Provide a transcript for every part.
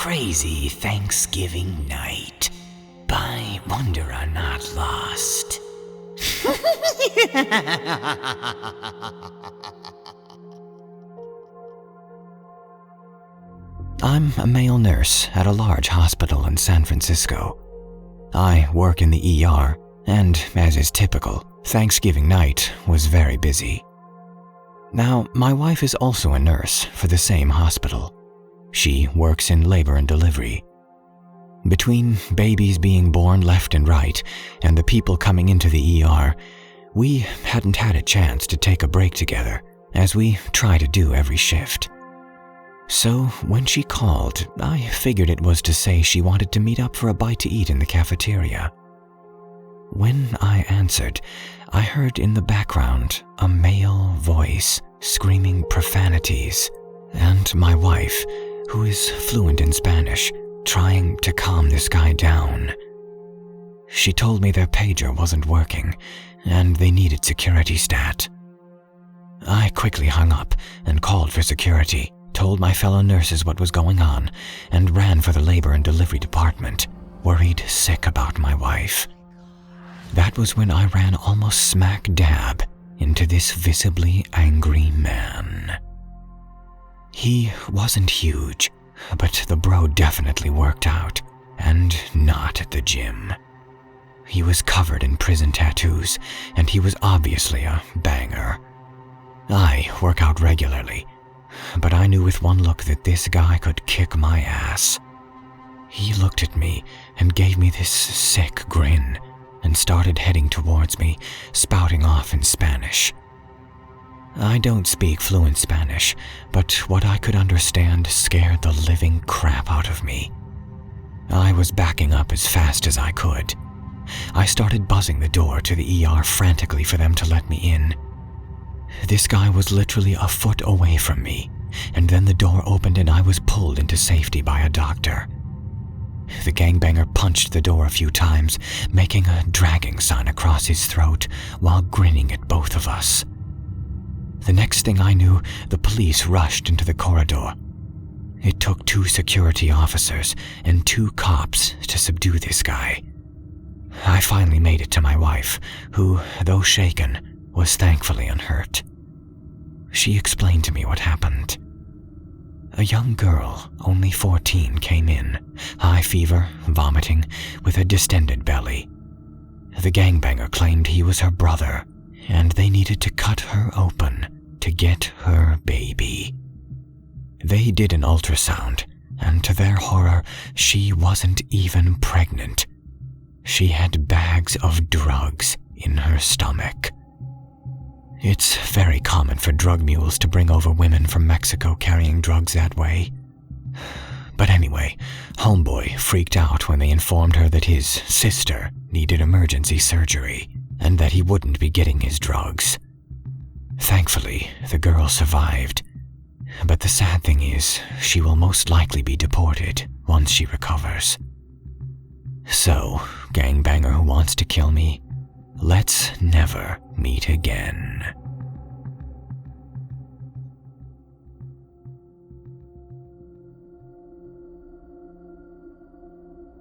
Crazy Thanksgiving Night by Wanderer Not Lost. I'm a male nurse at a large hospital in San Francisco. I work in the ER, and as is typical, Thanksgiving night was very busy. Now, my wife is also a nurse for the same hospital. She works in labor and delivery. Between babies being born left and right and the people coming into the ER, we hadn't had a chance to take a break together, as we try to do every shift. So when she called, I figured it was to say she wanted to meet up for a bite to eat in the cafeteria. When I answered, I heard in the background a male voice screaming profanities, and my wife, who is fluent in Spanish, trying to calm this guy down. She told me their pager wasn't working, and they needed security stat. I quickly hung up and called for security, told my fellow nurses what was going on, and ran for the labor and delivery department, worried sick about my wife. That was when I ran almost smack dab into this visibly angry man. He wasn't huge, but the bro definitely worked out, and not at the gym. He was covered in prison tattoos, and he was obviously a banger. I work out regularly, but I knew with one look that this guy could kick my ass. He looked at me and gave me this sick grin, and started heading towards me, spouting off in Spanish. I don't speak fluent Spanish, but what I could understand scared the living crap out of me. I was backing up as fast as I could. I started buzzing the door to the ER frantically for them to let me in. This guy was literally a foot away from me, and then the door opened and I was pulled into safety by a doctor. The gangbanger punched the door a few times, making a dragging sign across his throat while grinning at both of us. The next thing I knew, the police rushed into the corridor. It took 2 security officers and 2 cops to subdue this guy. I finally made it to my wife, who, though shaken, was thankfully unhurt. She explained to me what happened. A young girl, only 14, came in, high fever, vomiting, with a distended belly. The gangbanger claimed he was her brother, and they needed to cut her open to get her baby. They did an ultrasound, and to their horror, she wasn't even pregnant. She had bags of drugs in her stomach. It's very common for drug mules to bring over women from Mexico carrying drugs that way. But anyway, homeboy freaked out when they informed her that his sister needed emergency surgery and that he wouldn't be getting his drugs. Thankfully, the girl survived, but the sad thing is she will most likely be deported once she recovers. So, gangbanger who wants to kill me, let's never meet again.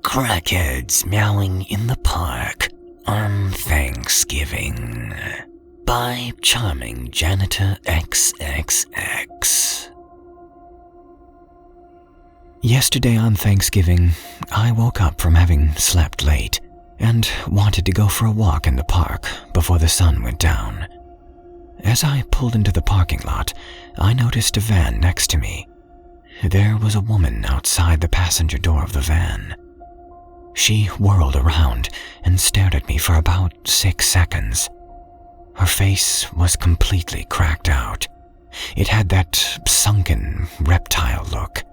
Crackheads meowing in the park on Thanksgiving by Charming Janitor XXX. Yesterday on Thanksgiving, I woke up from having slept late and wanted to go for a walk in the park before the sun went down. As I pulled into the parking lot, I noticed a van next to me. There was a woman outside the passenger door of the van. She whirled around and stared at me for about 6 seconds. Her face was completely cracked out. It had that sunken reptile look.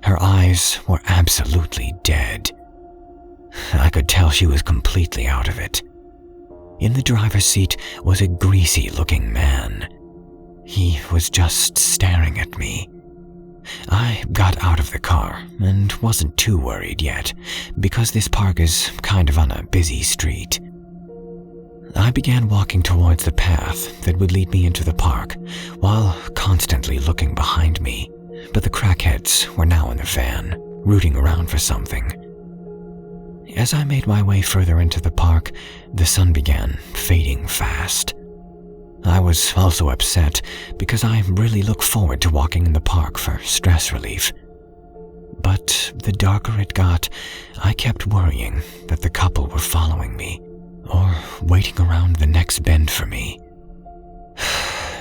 Her eyes were absolutely dead. I could tell she was completely out of it. In the driver's seat was a greasy-looking man. He was just staring at me. I got out of the car and wasn't too worried yet, because this park is kind of on a busy street. I began walking towards the path that would lead me into the park, while constantly looking behind me, but the crackheads were now in the van, rooting around for something. As I made my way further into the park, the sun began fading fast. I was also upset because I really look forward to walking in the park for stress relief. But the darker it got, I kept worrying that the couple were following me or waiting around the next bend for me.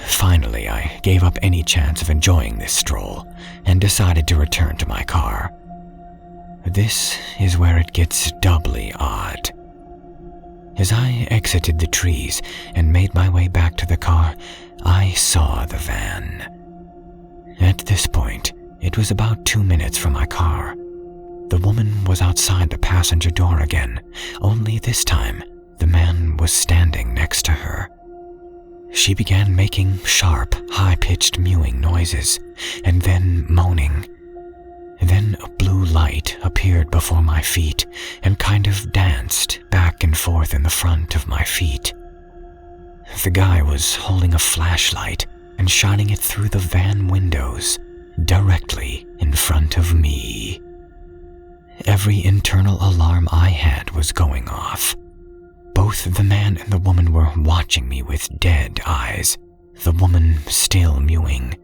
Finally, I gave up any chance of enjoying this stroll and decided to return to my car. This is where it gets doubly odd. As I exited the trees and made my way back to the car, I saw the van. At this point, it was about 2 minutes from my car. The woman was outside the passenger door again, only this time, the man was standing next to her. She began making sharp, high-pitched mewing noises, and then moaning. Then a blue light appeared before my feet and kind of danced back and forth in the front of my feet. The guy was holding a flashlight and shining it through the van windows, directly in front of me. Every internal alarm I had was going off. Both the man and the woman were watching me with dead eyes, the woman still mewing.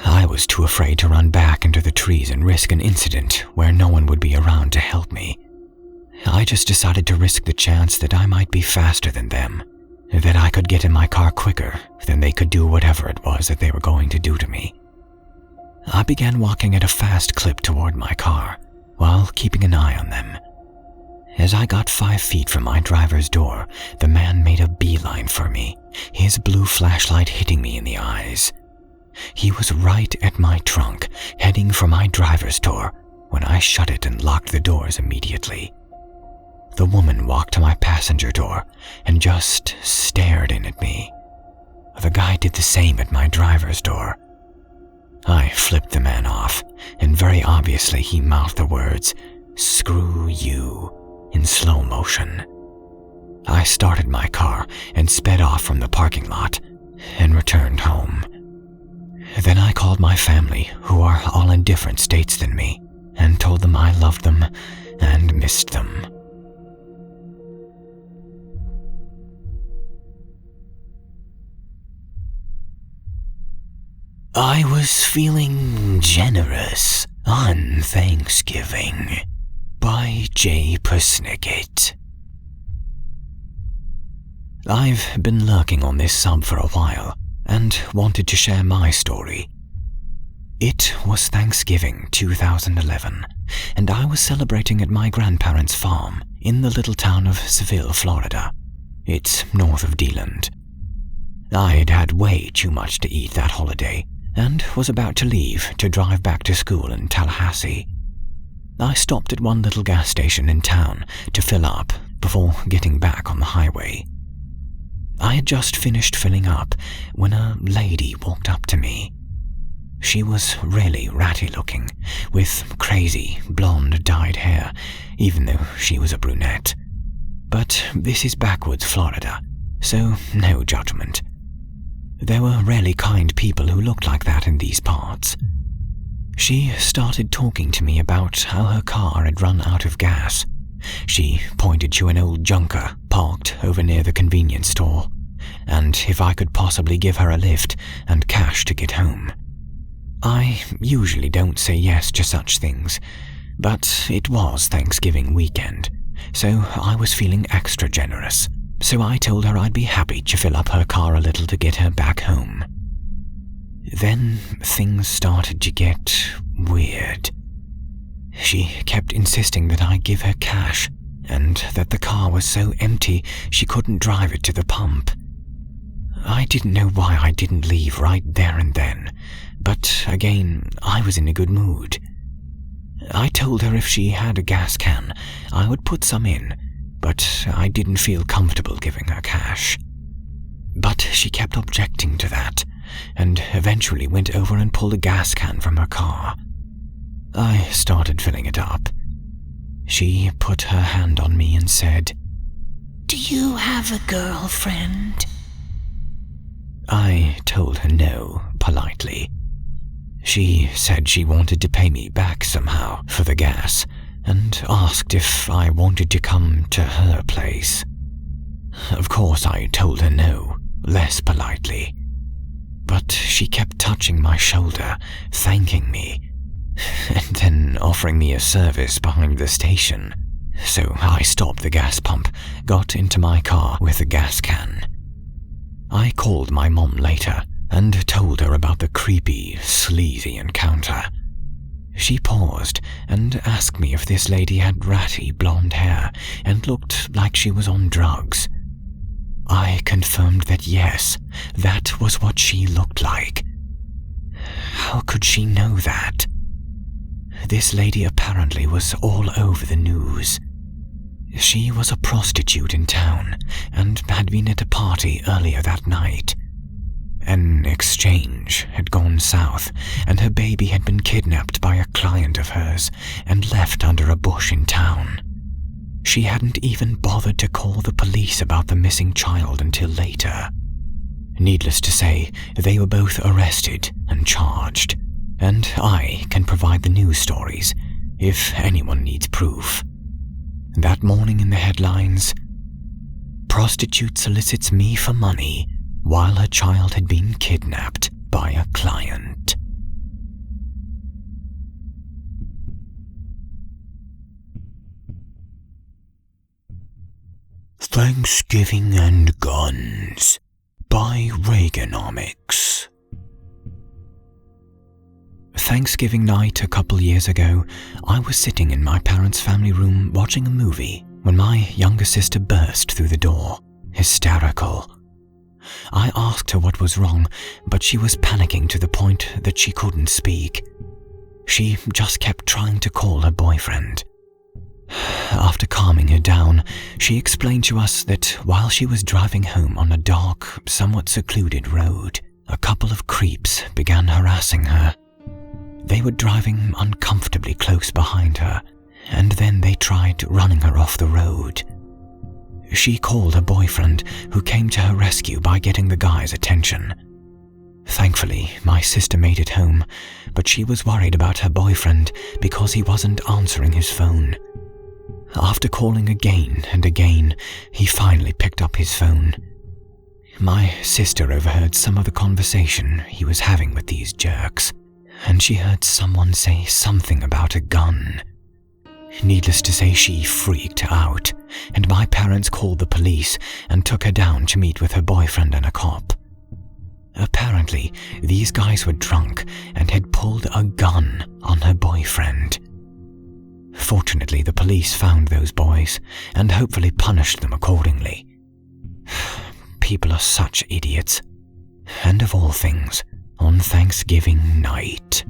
I was too afraid to run back into the trees and risk an incident where no one would be around to help me. I just decided to risk the chance that I might be faster than them, that I could get in my car quicker than they could do whatever it was that they were going to do to me. I began walking at a fast clip toward my car, while keeping an eye on them. As I got 5 feet from my driver's door, the man made a beeline for me, his blue flashlight hitting me in the eyes. He was right at my trunk, heading for my driver's door, when I shut it and locked the doors immediately. The woman walked to my passenger door and just stared in at me. The guy did the same at my driver's door. I flipped the man off, and very obviously he mouthed the words, "Screw you," in slow motion. I started my car and sped off from the parking lot and returned home. Then I called my family, who are all in different states than me, and told them I loved them and missed them. I was feeling generous on Thanksgiving by J. Persnicket. I've been lurking on this sub for a while and wanted to share my story. It was Thanksgiving 2011, and I was celebrating at my grandparents' farm in the little town of Seville, Florida. It's north of Deland. I'd had way too much to eat that holiday and was about to leave to drive back to school in Tallahassee. I stopped at one little gas station in town to fill up before getting back on the highway. I had just finished filling up when a lady walked up to me. She was really ratty looking, with crazy, blonde dyed hair, even though she was a brunette. But this is backwoods Florida, so no judgment. There were rarely kind people who looked like that in these parts. She started talking to me about how her car had run out of gas. She pointed to an old junker parked over near the convenience store, and if I could possibly give her a lift and cash to get home. I usually don't say yes to such things, but it was Thanksgiving weekend, so I was feeling extra generous. So I told her I'd be happy to fill up her car a little to get her back home. Then things started to get weird. She kept insisting that I give her cash, and that the car was so empty she couldn't drive it to the pump. I didn't know why I didn't leave right there and then, but again, I was in a good mood. I told her if she had a gas can, I would put some in, but I didn't feel comfortable giving her cash. But she kept objecting to that, and eventually went over and pulled a gas can from her car. I started filling it up. She put her hand on me and said, "Do you have a girlfriend?" I told her no, politely. She said she wanted to pay me back somehow for the gas and asked if I wanted to come to her place. Of course, I told her no, less politely. But she kept touching my shoulder, thanking me, and then offering me a service behind the station. So I stopped the gas pump, got into my car with a gas can. I called my mom later and told her about the creepy, sleazy encounter. She paused and asked me if this lady had ratty blonde hair and looked like she was on drugs. I confirmed that yes, that was what she looked like. How could she know that? This lady apparently was all over the news. She was a prostitute in town and had been at a party earlier that night. An exchange had gone south and her baby had been kidnapped by a client of hers and left under a bush in town. She hadn't even bothered to call the police about the missing child until later. Needless to say, they were both arrested and charged, and I can provide the news stories if anyone needs proof. That morning in the headlines, prostitute solicits me for money while her child had been kidnapped by a client. Thanksgiving and Guns by Reaganomics. Thanksgiving night a couple years ago, I was sitting in my parents' family room watching a movie when my younger sister burst through the door, hysterical. I asked her what was wrong, but she was panicking to the point that she couldn't speak. She just kept trying to call her boyfriend. After calming her down, she explained to us that while she was driving home on a dark, somewhat secluded road, a couple of creeps began harassing her. They were driving uncomfortably close behind her, and then they tried running her off the road. She called her boyfriend, who came to her rescue by getting the guy's attention. Thankfully, my sister made it home, but she was worried about her boyfriend because he wasn't answering his phone. After calling again and again, he finally picked up his phone. My sister overheard some of the conversation he was having with these jerks, and she heard someone say something about a gun. Needless to say, she freaked out, and my parents called the police and took her down to meet with her boyfriend and a cop. Apparently, these guys were drunk and had pulled a gun on her boyfriend. Fortunately, the police found those boys and hopefully punished them accordingly. People are such idiots. And of all things, on Thanksgiving night.